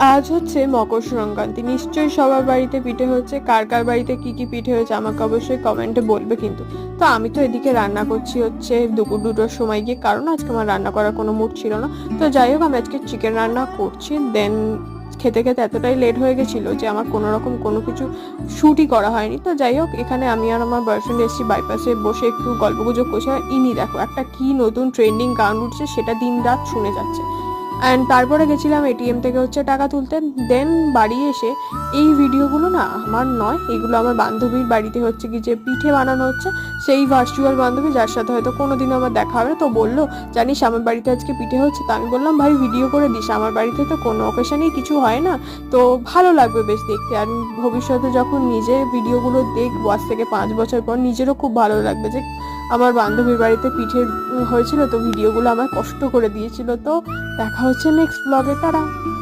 আজ হচ্ছে মকর সংক্রান্তি, নিশ্চয়ই সবার বাড়িতে পিঠে হচ্ছে। কার কার বাড়িতে কি কি পিঠে হয়েছে আমাকে অবশ্যই কমেন্টে বলবে কিন্তু। তো আমি তো এদিকে রান্না করছি হচ্ছে দুপুর 2টোর সময় গিয়ে, কারণ আজকে আমার রান্না করার কোনো মুড ছিল না। তো যাই হোক, আমি আজকে চিকেন রান্না করছি। দেন খেতে খেতে এতটাই লেট হয়ে গেছিল যে আমার কোনো রকম কোনো কিছু শ্যুটই করা হয়নি। তো যাই হোক, এখানে আমি আর আমার বয়ফ্রেন্ড এসেছি বাইপাসে বসে একটু গল্পগুজব করছি। আর ইনি দেখো, একটা কি নতুন ট্রেন্ডিং গান উঠছে সেটা দিন রাত শুনে যাচ্ছে। অ্যান্ড তারপরে গেছিলাম এটিএম থেকে হচ্ছে টাকা তুলতে। দেন বাড়ি এসে এই ভিডিওগুলো না আমার নয়, এগুলো আমার বান্ধবীর বাড়িতে হচ্ছে কি যে পিঠে বানানো হচ্ছে। সেই ভার্চুয়াল বান্ধবী যার সাথে হয়তো কোনোদিনও আমার দেখা হবে না, তো বললো জানিস আমার বাড়িতে আজকে পিঠে হচ্ছে। তো আমি বললাম ভাই ভিডিও করে দিস, আমার বাড়িতে তো কোনো অকেশনেই কিছু হয় না, তো ভালো লাগবে বেশ দেখতে। আর ভবিষ্যতে যখন নিজের ভিডিওগুলো দেখবো আজ থেকে 5 বছর পর, নিজেরও খুব ভালো লাগবে যে আমার বান্ধবীর বাড়িতে পিঠে হয়েছিল, তো ভিডিওগুলো আমার কষ্ট করে দিয়েছিল। তো দেখা হচ্ছে নেক্সট ব্লগে, তারা।